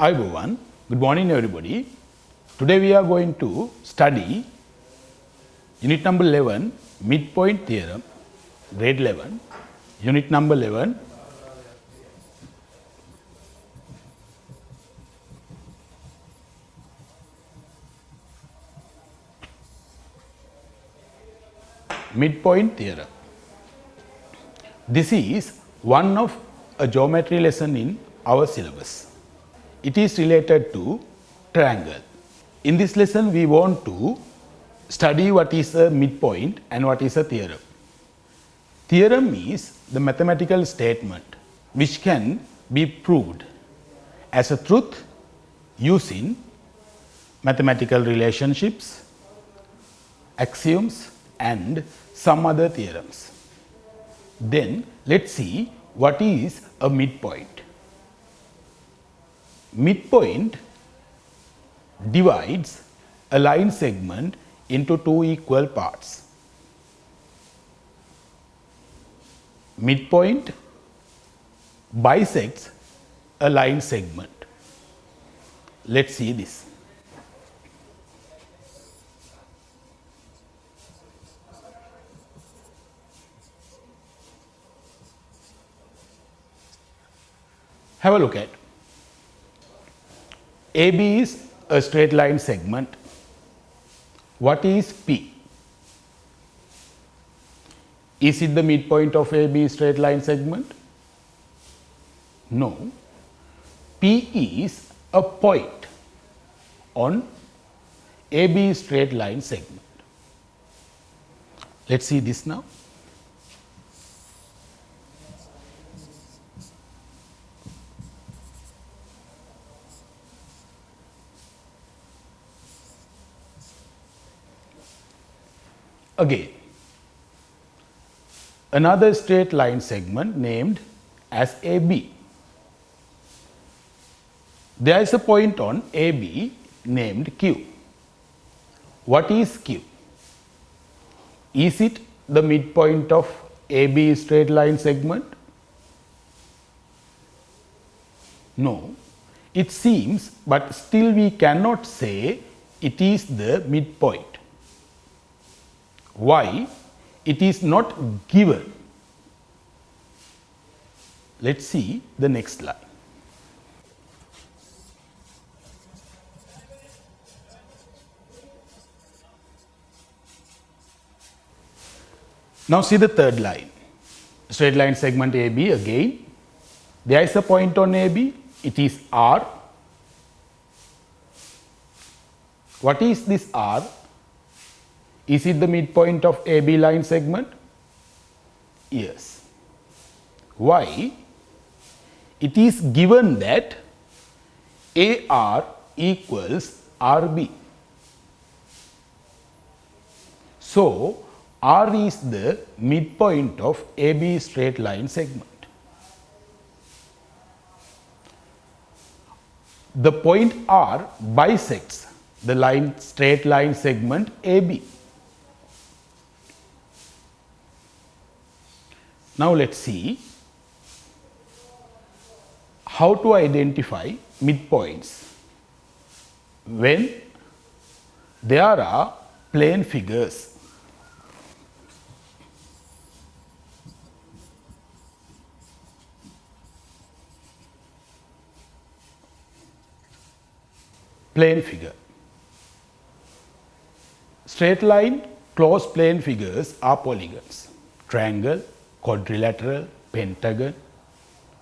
Everyone, good morning everybody. Today we are going to study unit number 11, midpoint theorem, grade 11, unit number 11. Midpoint theorem. This is one of a geometry lesson in our syllabus. It is related to triangle. In this lesson, we want to study what is a midpoint and what is a theorem. Theorem is the mathematical statement which can be proved as a truth using mathematical relationships, axioms and some other theorems. Then let's see what is a midpoint. Midpoint divides a line segment into two equal parts. Midpoint bisects a line segment. Let's see this. Have a look at. AB is a straight line segment. What is P? Is it the midpoint of AB straight line segment? No. P is a point on AB straight line segment. Let's see this now. Again, another straight line segment named as AB. There is a point on AB named Q. What is Q? Is it the midpoint of AB straight line segment? No, it seems, but still we cannot say it is the midpoint. Why? It is not given. Let's see the next line. Now see the third line. Straight line segment AB again. There is a point on AB. It is R. What is this R? Is it the midpoint of AB line segment? Yes. Why? It is given that AR equals RB. So, R is the midpoint of AB straight line segment. The point R bisects the straight line segment AB. Now let's see how to identify midpoints when there are plane figures. Plane figure. Straight line closed plane figures are polygons. Triangle, quadrilateral, pentagon,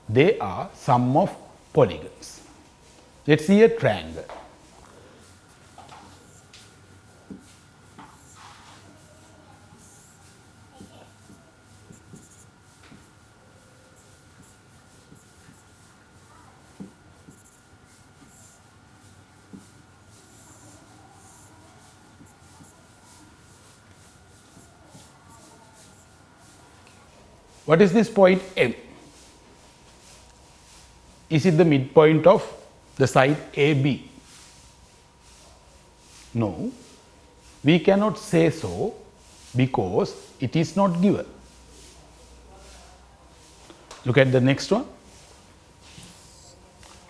they are sum of polygons. Let's see a triangle. What is this point M? Is it the midpoint of the side AB? No, we cannot say so because it is not given. Look at the next one.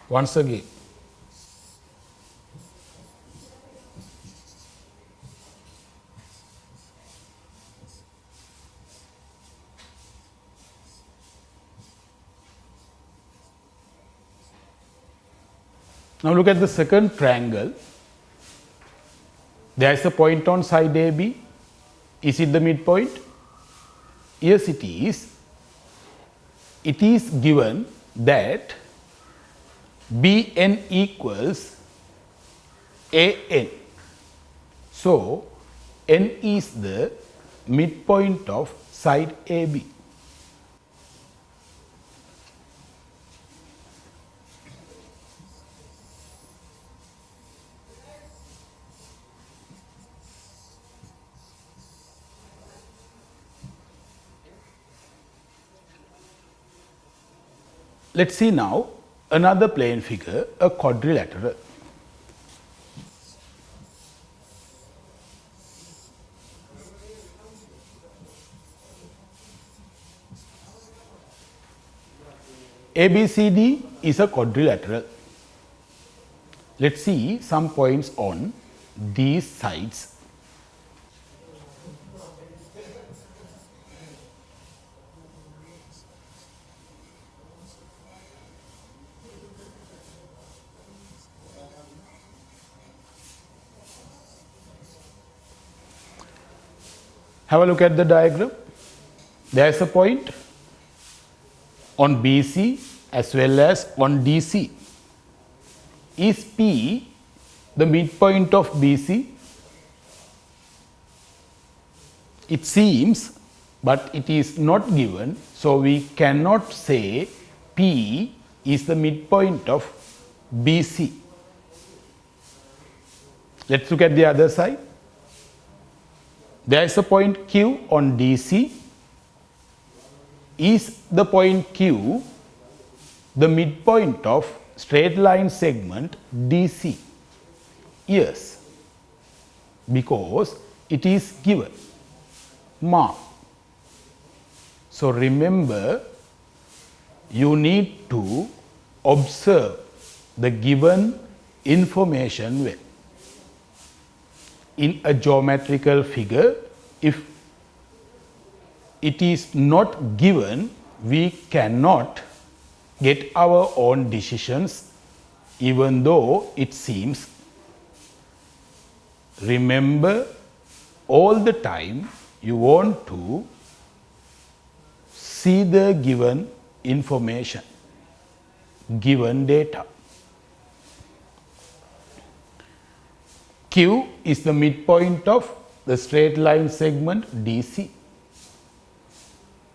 Once again, Now look at the second triangle. There is a point on side AB. Is it the midpoint? Yes, it is. It is given that BN equals AN. So, N is the midpoint of side AB. Let's see now another plane figure, a quadrilateral. ABCD is a quadrilateral. Let's see some points on these sides. Have a look at the diagram. There is a point on BC as well as on DC. Is P the midpoint of BC? It seems, but it is not given, so we cannot say P is the midpoint of BC. Let's look at the other side. There is a point Q on DC. Is the point Q the midpoint of straight line segment DC? Yes, because it is given. Mark. So remember, you need to observe the given information well. In a geometrical figure, if it is not given, we cannot get our own decisions, even though it seems. Remember, all the time you want to see the given information, given data. Q is the midpoint of the straight line segment DC.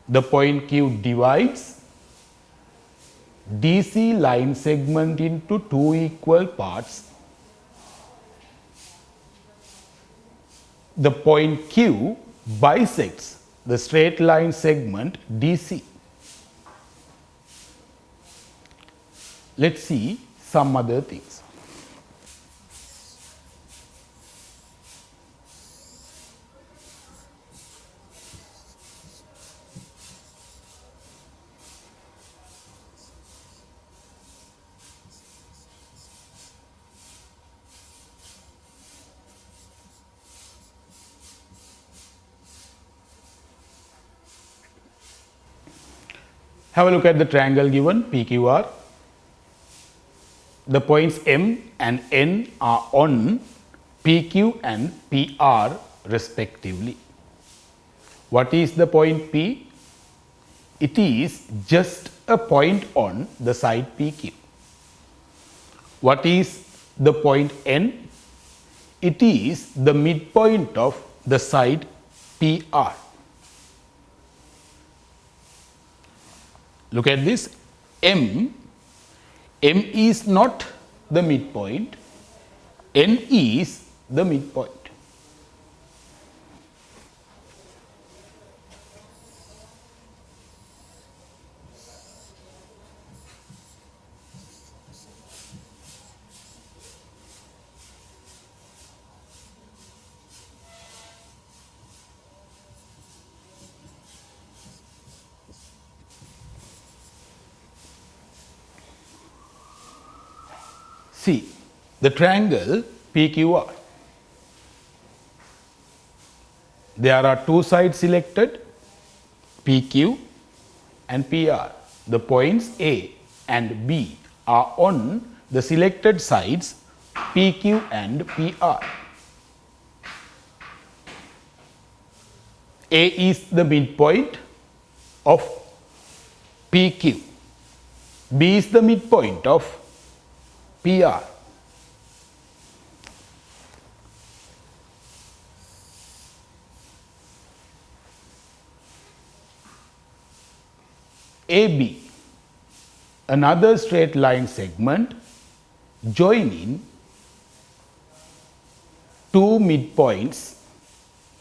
The point Q divides DC line segment into two equal parts. The point Q bisects the straight line segment DC. Let's see some other things. Have a look at the triangle given PQR. The points M and N are on PQ and PR respectively. What is the point P? It is just a point on the side PQ. What is the point N? It is the midpoint of the side PR. Look at this, M is not the midpoint, N is the midpoint. See the triangle PQR. There are two sides selected, PQ and PR. The points A and B are on the selected sides PQ and PR. A is the midpoint of PQ. B is the midpoint of PR. AB, another straight line segment joining two midpoints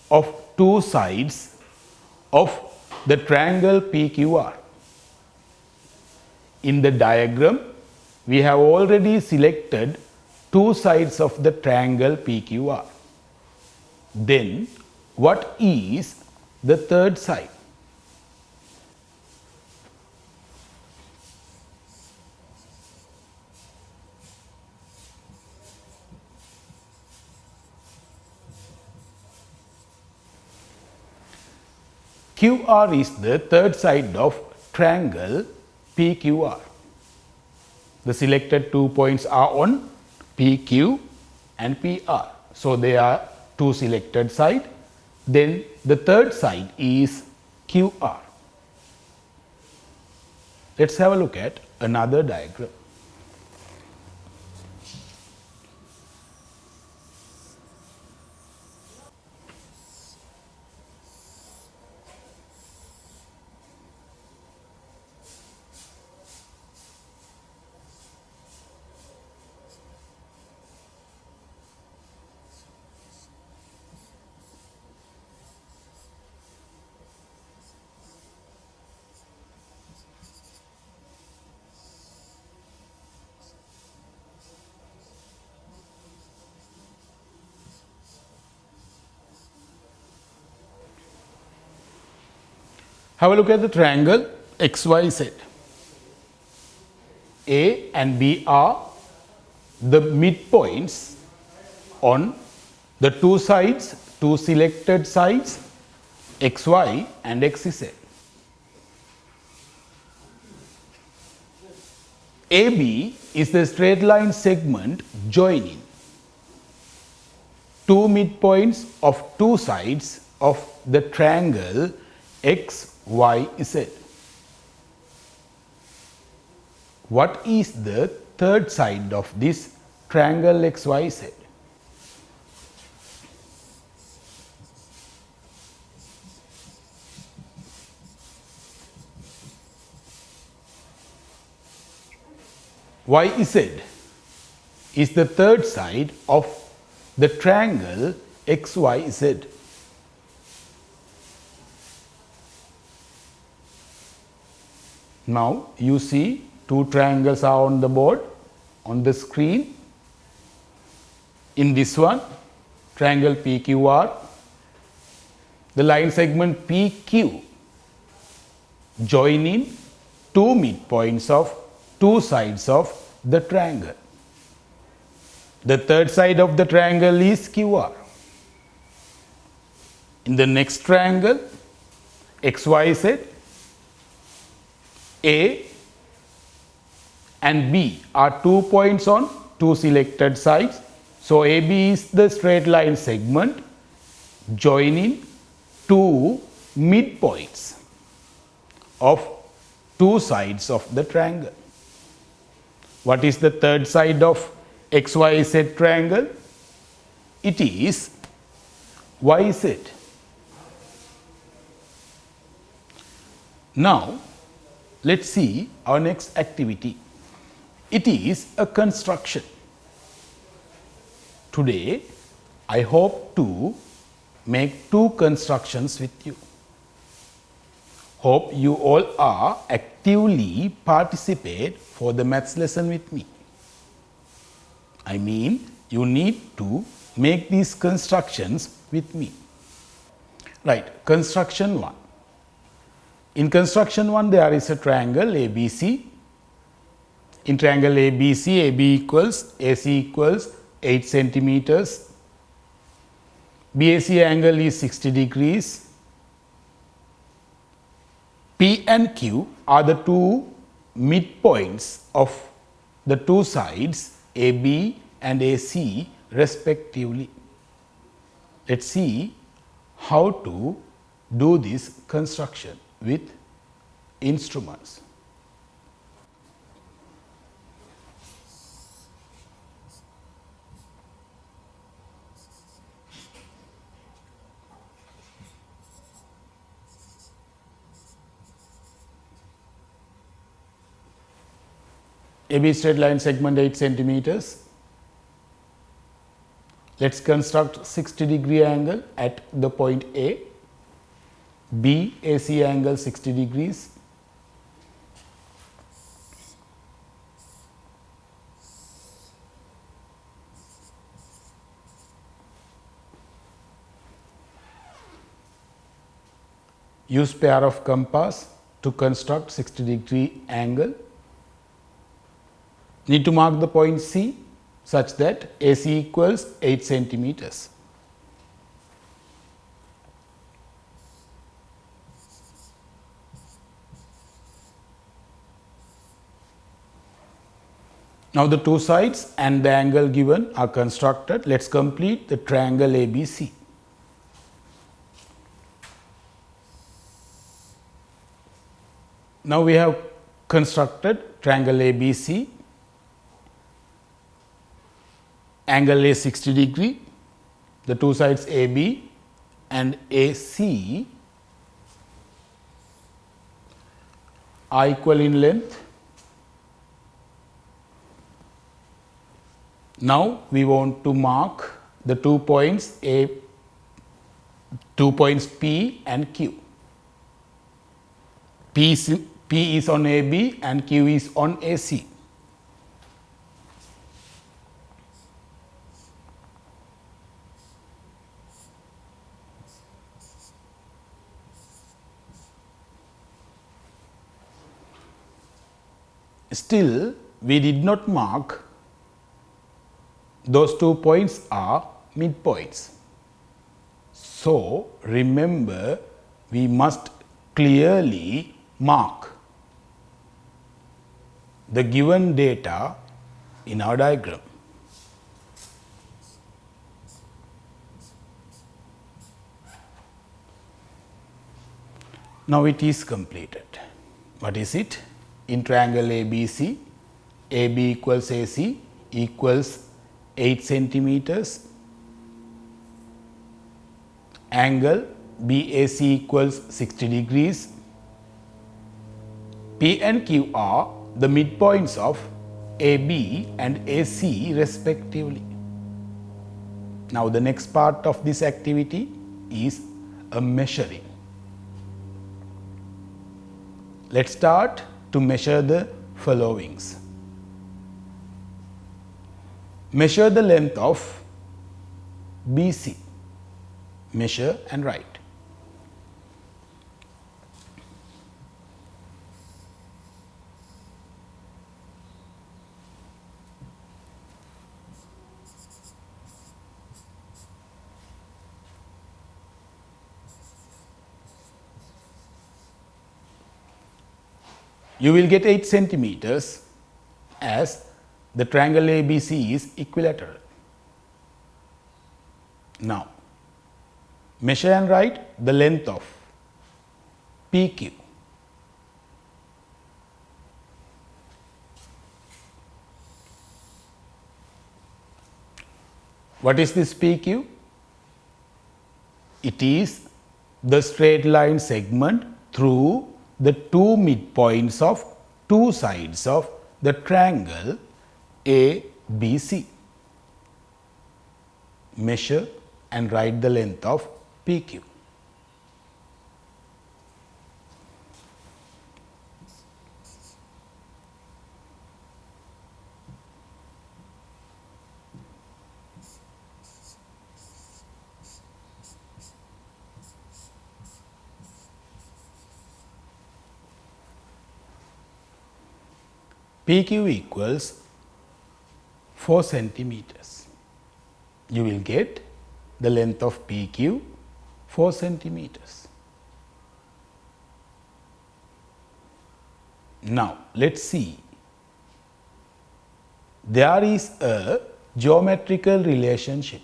of two sides of the triangle PQR. In the diagram, we have already selected two sides of the triangle PQR. Then, what is the third side? QR is the third side of triangle PQR. The selected 2 points are on PQ and PR. So, they are two selected sides. Then the third side is QR. Let us have a look at another diagram. Have a look at the triangle XYZ. A and B are the midpoints on the two sides, two selected sides XY and XZ. AB is the straight line segment joining two midpoints of two sides of the triangle XYZ. What is the third side of this triangle XYZ? YZ is the third side of the triangle XYZ. Now, you see two triangles are on the board, on the screen. In this one, triangle PQR, the line segment PQ joining two midpoints of two sides of the triangle. The third side of the triangle is QR. In the next triangle, XYZ, A and B are 2 points on two selected sides. So, AB is the straight line segment joining two midpoints of two sides of the triangle. What is the third side of XYZ triangle? It is YZ. Now, let us see our next activity. It is a construction. Today, I hope to make two constructions with you. Hope you all are actively participate for the maths lesson with me. I mean, you need to make these constructions with me. Right, construction 1. In construction 1, there is a triangle ABC. In triangle ABC, AB equals, AC equals 8 centimeters. BAC angle is 60 degrees. P and Q are the two midpoints of the two sides AB and AC respectively. Let's see how to do this construction with instruments. AB straight line segment 8 centimeters. Let's construct 60-degree angle at the point A. B AC angle 60 degrees. Use pair of compass to construct 60-degree angle. Need to mark the point C such that AC equals 8 centimeters. Now the two sides and the angle given are constructed. Let's complete the triangle ABC. Now we have constructed triangle ABC. Angle is 60 degree. The two sides AB and AC are equal in length. Now we want to mark the 2 points P and Q. P is on AB and Q is on AC. Still, we did not mark those 2 points are midpoints. So, remember, we must clearly mark the given data in our diagram. Now it is completed. What is it? In triangle ABC, AB equals AC equals 8 centimeters. Angle BAC equals 60 degrees. P and Q are the midpoints of AB and AC respectively. Now the next part of this activity is a measuring. Let's start to measure the followings. Measure the length of BC. Measure and write. You will get 8 centimeters as the triangle ABC is equilateral. Now, measure and write the length of PQ. What is this PQ? It is the straight line segment through the two midpoints of two sides of the triangle ABC. Measure and write the length of PQ. PQ equals 4 centimeters. You will get the length of PQ 4 centimeters. Now, let's see there is a geometrical relationship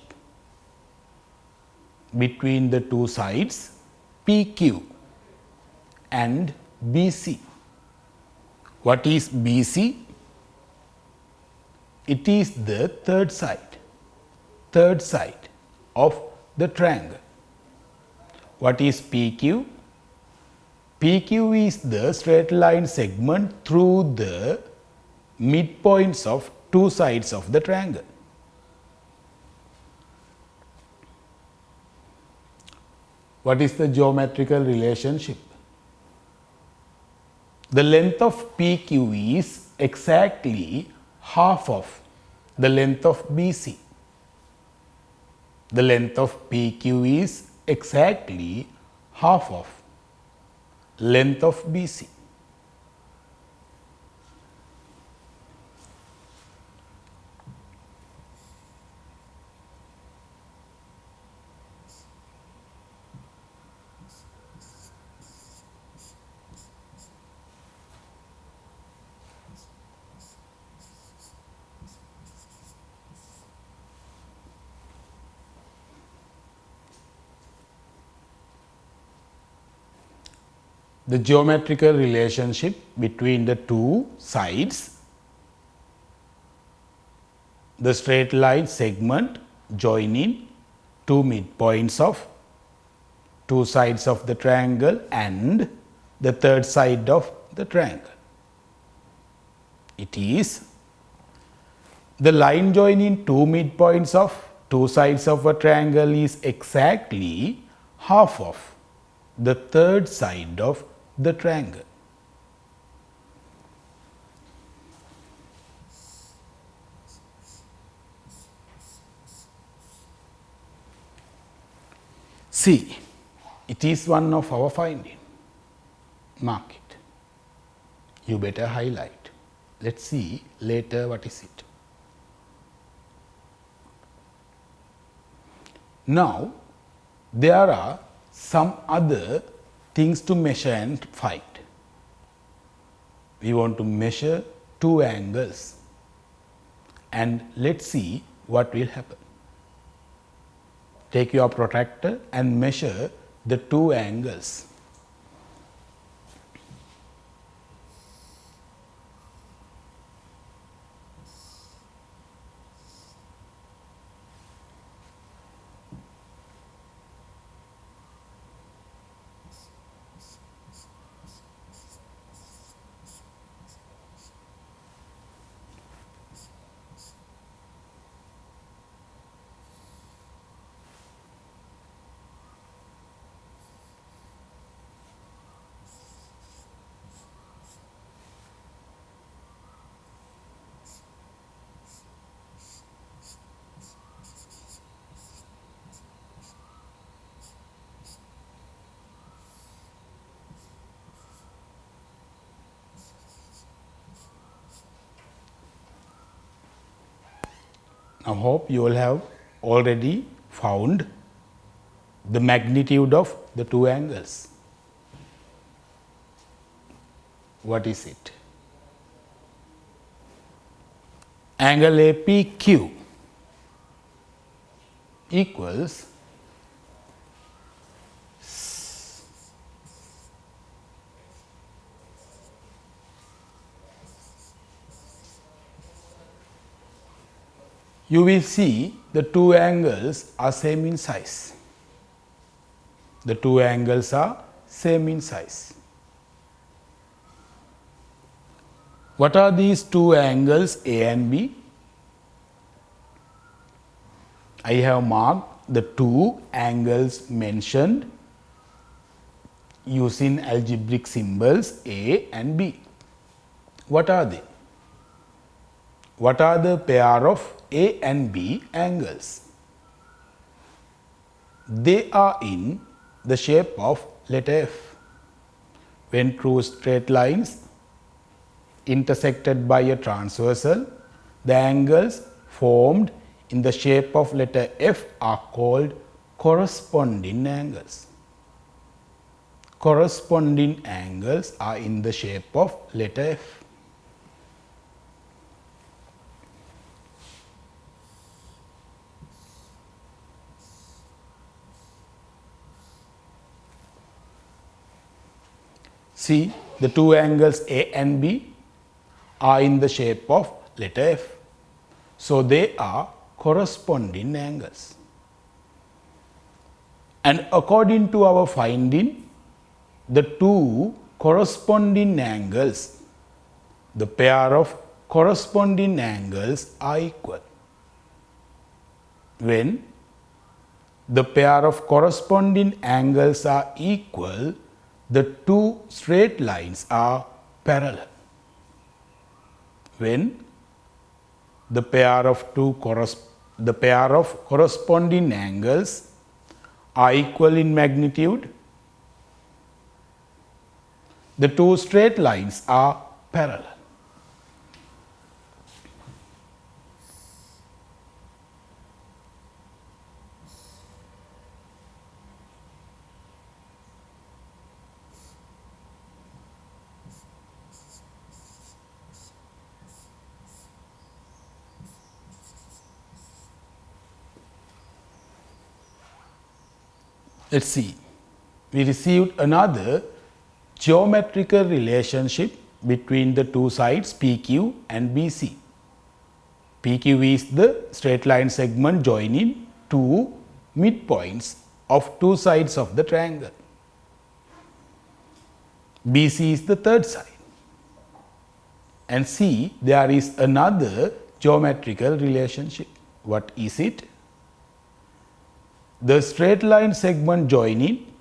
between the two sides PQ and BC. What is BC? It is the third side of the triangle. What is PQ? PQ is the straight line segment through the midpoints of two sides of the triangle. What is the geometrical relationship? The length of PQ is exactly half of the length of BC. The length of PQ is exactly half of length of BC. The geometrical relationship between the two sides, the straight line segment joining two midpoints of two sides of the triangle and the third side of the triangle. It is the line joining two midpoints of two sides of a triangle is exactly half of the third side of the triangle. See, it is one of our finding. Mark it. You better highlight. Let's see later what is it. Now, there are some other things to measure and find. We want to measure two angles and let's see what will happen. Take your protractor and measure the two angles. I hope you will have already found the magnitude of the two angles. What is it? Angle APQ equals you will see the two angles are same in size. The two angles are same in size. What are these two angles A and B? I have marked the two angles mentioned using algebraic symbols A and B. What are they? What are the pair of A and B angles? They are in the shape of letter F. When two straight lines intersected by a transversal, the angles formed in the shape of letter F are called corresponding angles. Corresponding angles are in the shape of letter F. See, the two angles A and B are in the shape of letter F. So, they are corresponding angles. And according to our finding, the two corresponding angles, the pair of corresponding angles are equal. When the pair of corresponding angles are equal, the two straight lines are parallel. When the pair of corresponding angles are equal in magnitude, the two straight lines are parallel. Let us see, we received another geometrical relationship between the two sides PQ and BC. PQ is the straight line segment joining two midpoints of two sides of the triangle. BC is the third side. And see, there is another geometrical relationship. What is it? The straight line segment joining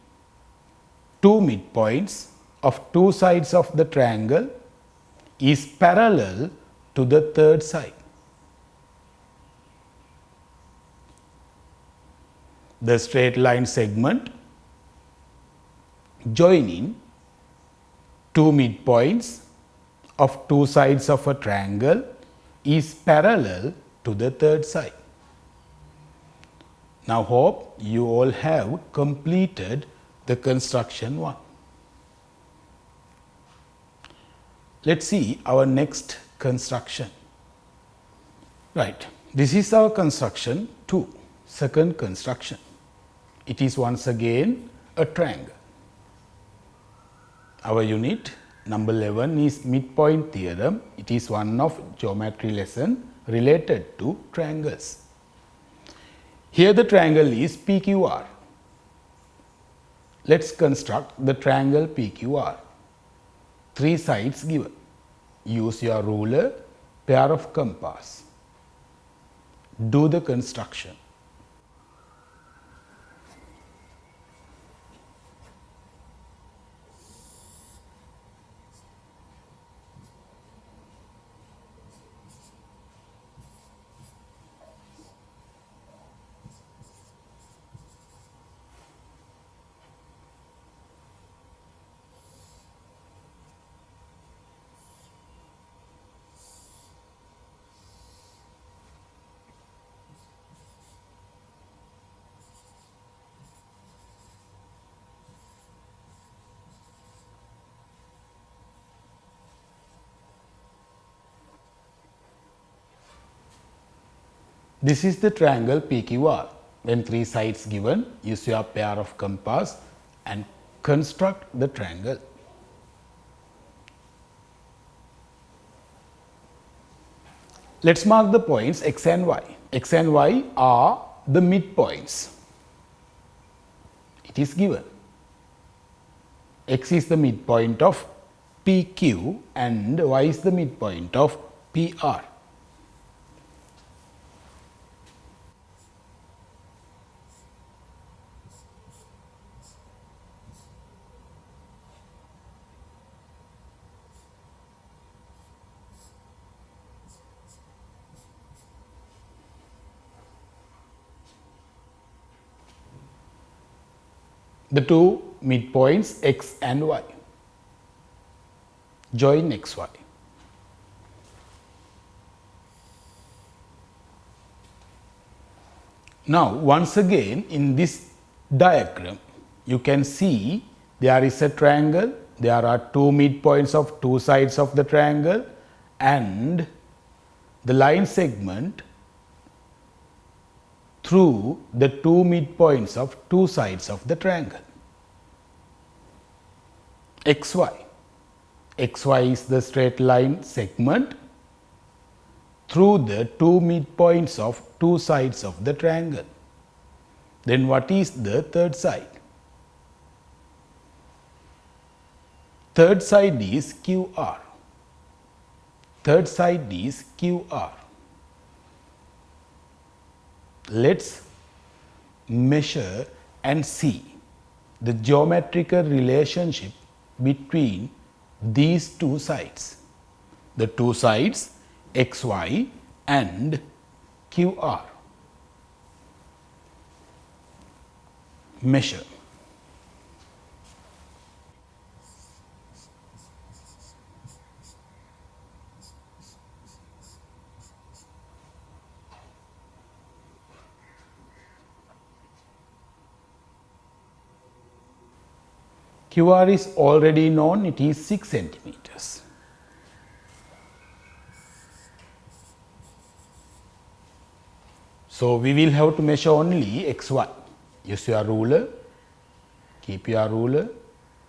two midpoints of two sides of the triangle is parallel to the third side. The straight line segment joining two midpoints of two sides of a triangle is parallel to the third side. Now, hope you all have completed the construction 1. Let us see our next construction. Right, this is our construction 2, second construction. It is once again a triangle. Our unit number 11 is midpoint theorem. It is one of geometry lesson related to triangles. Here the triangle is PQR. Let us construct the triangle PQR. Three sides given. Use your ruler, pair of compass. Do the construction. This is the triangle PQR. When three sides given, use your pair of compass and construct the triangle. Let us mark the points x and y. X and y are the midpoints. It is given. X is the midpoint of PQ and y is the midpoint of PR. The two midpoints x and y. Join xy. Now, once again in this diagram, you can see there is a triangle, there are two midpoints of two sides of the triangle and the line segment through the two midpoints of two sides of the triangle. XY. xy is the straight line segment through the two midpoints of two sides of the triangle. Then what is the third side? Third side is QR. Third side is QR. Let's measure and see the geometrical relationship between these two sides. The two sides xy and QR. Measure. QR is already known, it is 6 centimeters. So, we will have to measure only xy. Use your ruler, keep your ruler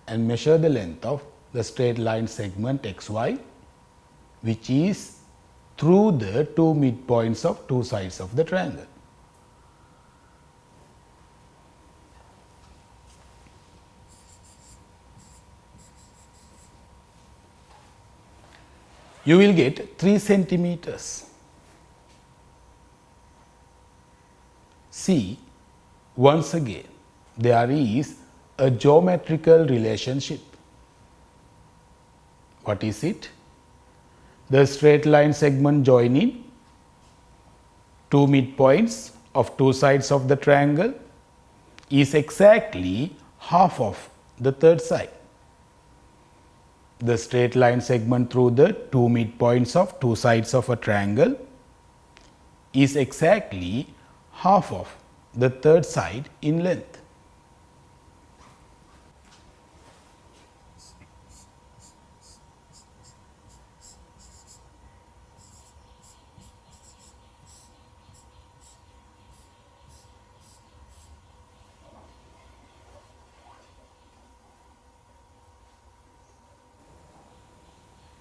and measure the length of the straight line segment xy, which is through the two midpoints of two sides of the triangle. You will get 3 centimeters. See, once again, there is a geometrical relationship. What is it? The straight line segment joining two midpoints of two sides of the triangle is exactly half of the third side. The straight line segment through the two midpoints of two sides of a triangle is exactly half of the third side in length.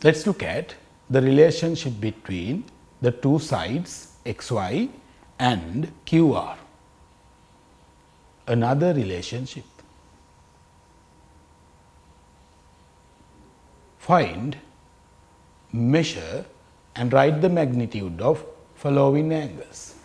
Let us look at the relationship between the two sides xy and QR. Another relationship. Find, measure and write the magnitude of following angles.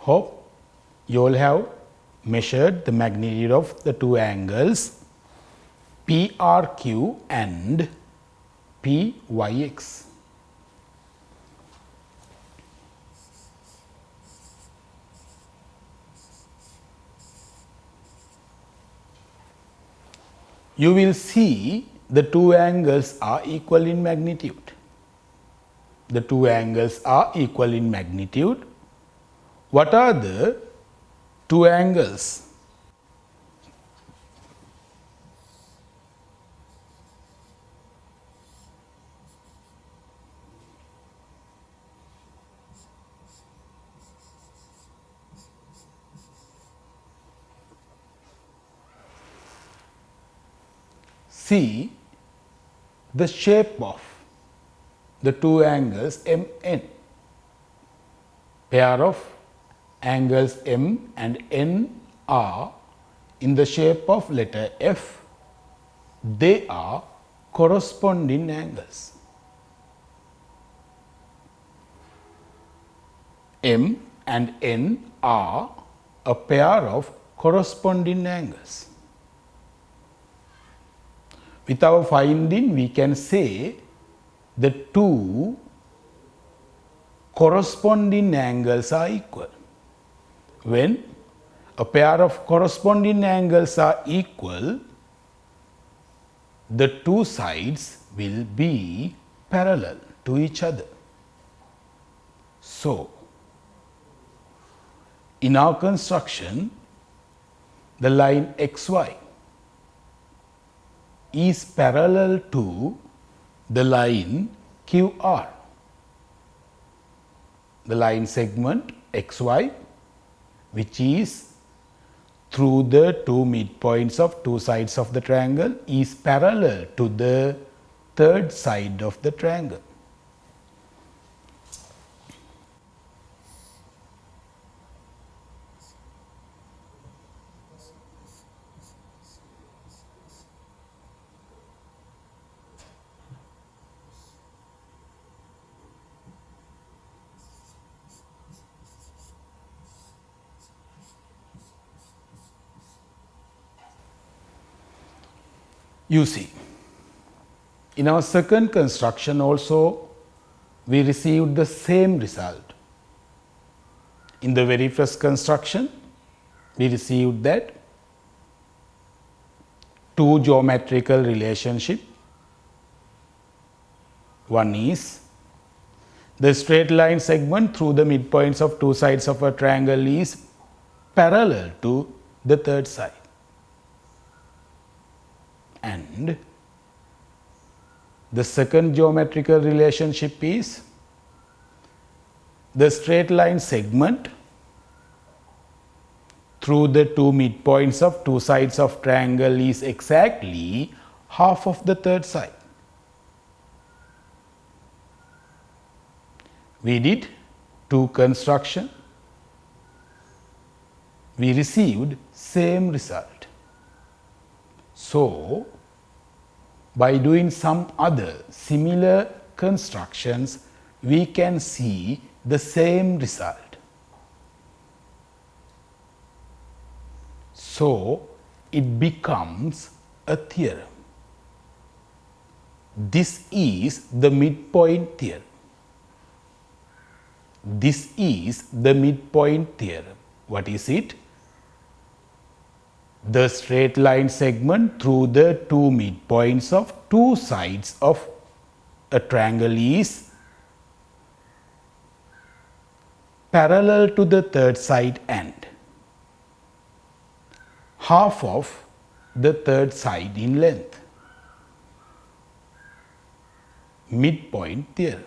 Hope you all have measured the magnitude of the two angles PRQ and PYX. You will see the two angles are equal in magnitude. The two angles are equal in magnitude. What are the two angles? See the shape of the two angles MN. Pair of angles M and N are in the shape of letter F. They are corresponding angles. M and N are a pair of corresponding angles. With our finding, we can say the two corresponding angles are equal. When a pair of corresponding angles are equal, the two sides will be parallel to each other. So, in our construction, the line XY is parallel to the line QR. The line segment XY, which is through the two midpoints of two sides of the triangle, is parallel to the third side of the triangle. You see, in our second construction also, we received the same result. In the very first construction, we received that two geometrical relationship. One is the straight line segment through the midpoints of two sides of a triangle is parallel to the third side. And the second geometrical relationship is the straight line segment through the two midpoints of two sides of triangle is exactly half of the third side. We did two construction. We received same result. So, by doing some other similar constructions, we can see the same result. So, it becomes a theorem. This is the midpoint theorem. This is the midpoint theorem. What is it? The straight line segment through the two midpoints of two sides of a triangle is parallel to the third side and half of the third side in length. Midpoint theorem.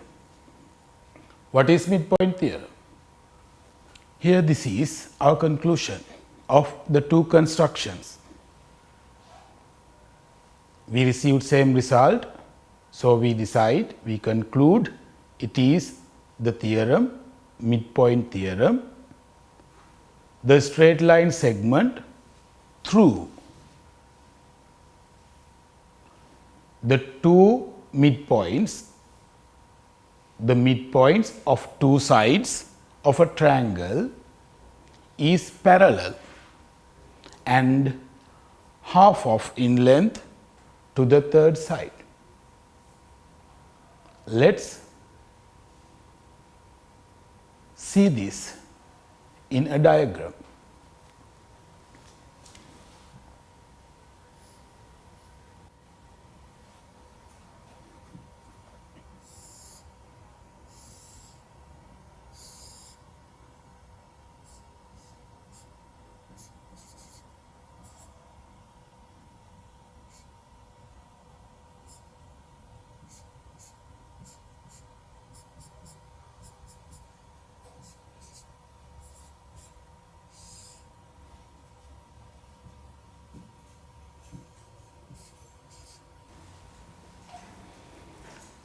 What is midpoint theorem? Here this is our conclusion of the two constructions. We received same result, so we conclude it is the theorem, midpoint theorem. The straight line segment through the two midpoints, the midpoints of two sides of a triangle is parallel and half of in length to the third side. Let's see this in a diagram.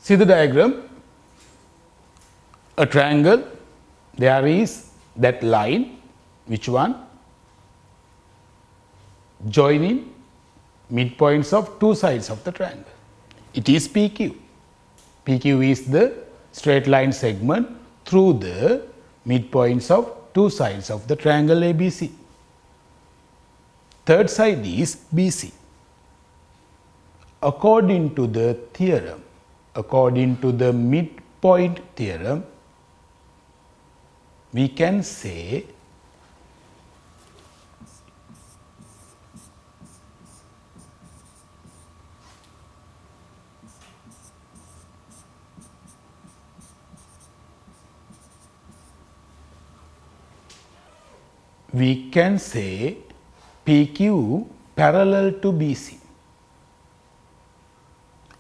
See the diagram, a triangle, there is that line, which one? Joining midpoints of two sides of the triangle. It is PQ. PQ is the straight line segment through the midpoints of two sides of the triangle ABC. Third side is BC. According to the theorem, according to the midpoint theorem, we can say PQ parallel to BC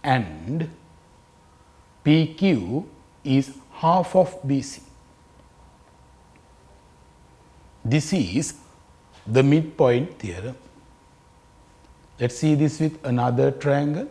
and PQ is half of BC. This is the midpoint theorem. Let's see this with another triangle.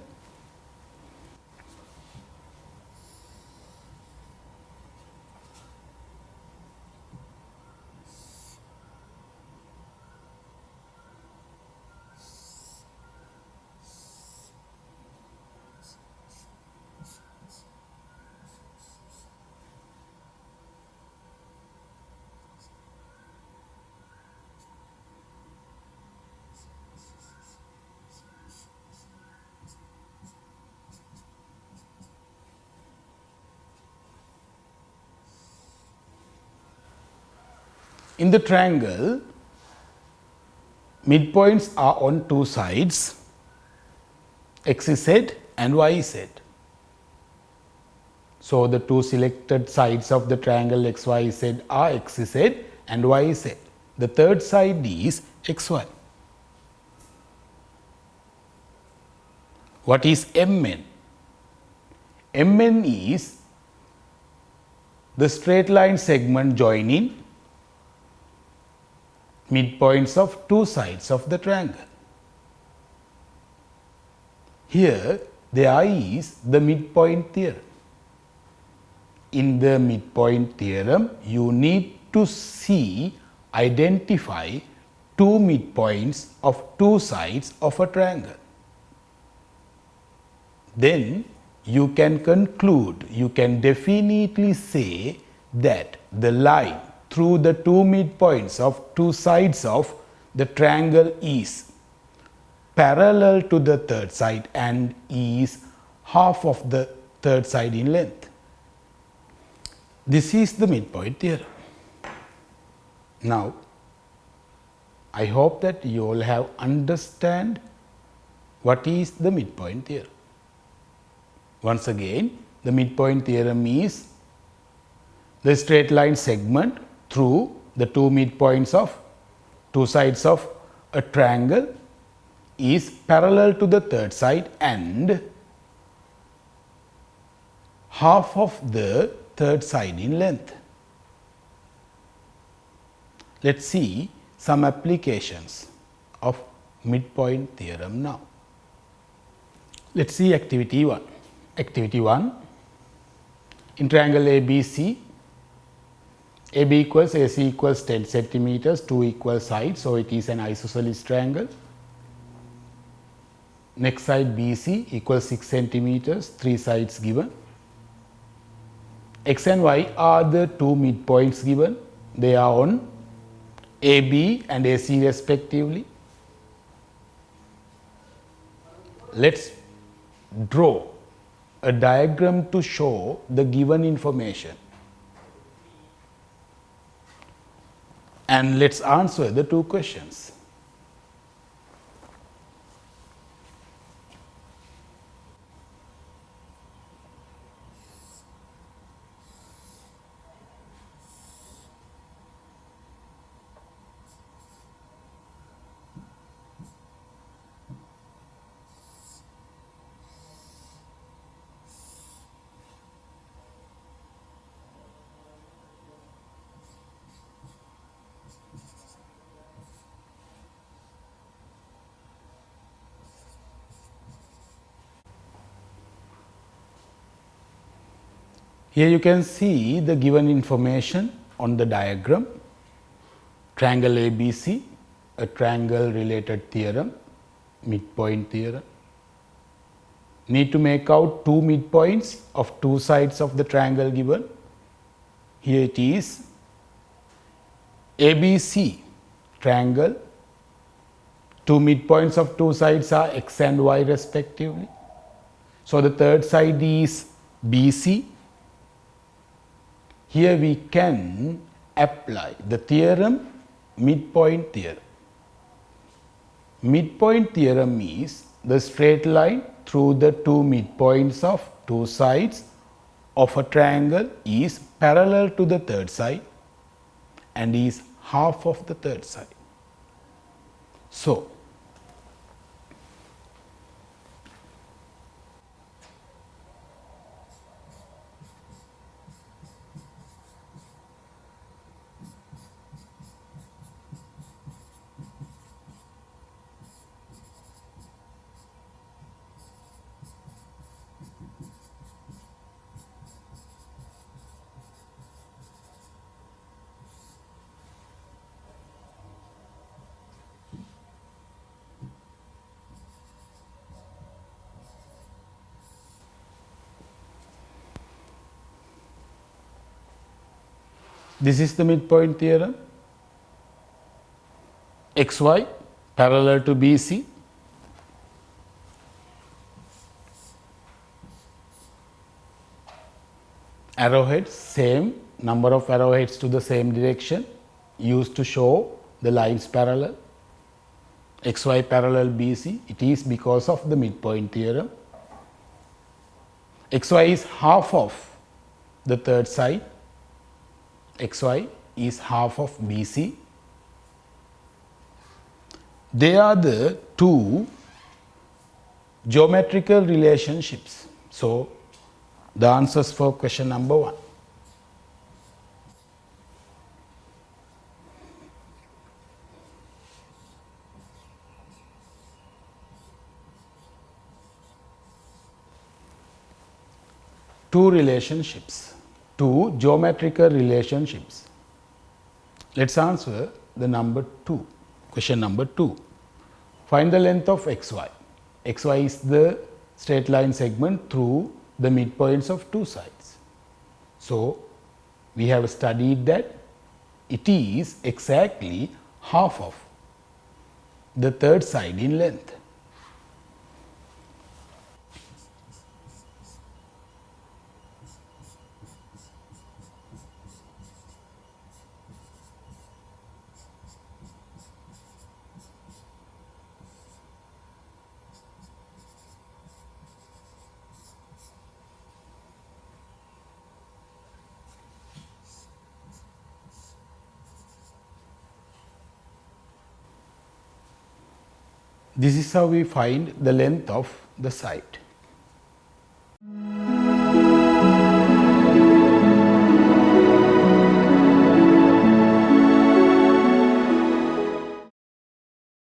In the triangle, midpoints are on two sides, x is z and y is z. So, the two selected sides of the triangle x, y, z are x is z and y is z. The third side is x, y. What is MN? MN is the straight line segment joining midpoints of two sides of the triangle. Here, the I is the midpoint theorem. In the midpoint theorem, you need to identify two midpoints of two sides of a triangle. Then you can conclude, you can definitely say that the line through the two midpoints of two sides of the triangle is parallel to the third side and is half of the third side in length. This is the midpoint theorem. Now, I hope that you all have understand what is the midpoint theorem. Once again, the midpoint theorem is the straight line segment through the two midpoints of two sides of a triangle is parallel to the third side and half of the third side in length. Let us see some applications of midpoint theorem now. Let us see activity 1. Activity 1, in triangle ABC, AB equals AC equals 10 centimeters, 2 equal sides, so it is an isosceles triangle. Next side BC equals 6 centimeters, 3 sides given. X and Y are the two midpoints given, they are on AB and AC respectively. Let us draw a diagram to show the given information. And let us answer the two questions. Here you can see the given information on the diagram. Triangle ABC, a triangle related theorem, midpoint theorem. Need to make out two midpoints of two sides of the triangle given. Here it is ABC triangle. Two midpoints of two sides are x and y respectively. So, the third side is BC. Here we can apply the theorem, midpoint theorem. Midpoint theorem is the straight line through the two midpoints of two sides of a triangle is parallel to the third side and is half of the third side. So, this is the midpoint theorem. XY parallel to BC. Arrowheads, same number of arrowheads to the same direction used to show the lines parallel. XY parallel BC, it is because of the midpoint theorem. XY is half of the third side. XY is half of BC. They are the two geometrical relationships. So, the answers for question number 1. Two relationships, two geometrical relationships. Let's answer the number 2. Question number 2. Find the length of XY. XY is the straight line segment through the midpoints of two sides. So, we have studied that it is exactly half of the third side in length. This is how we find the length of the side.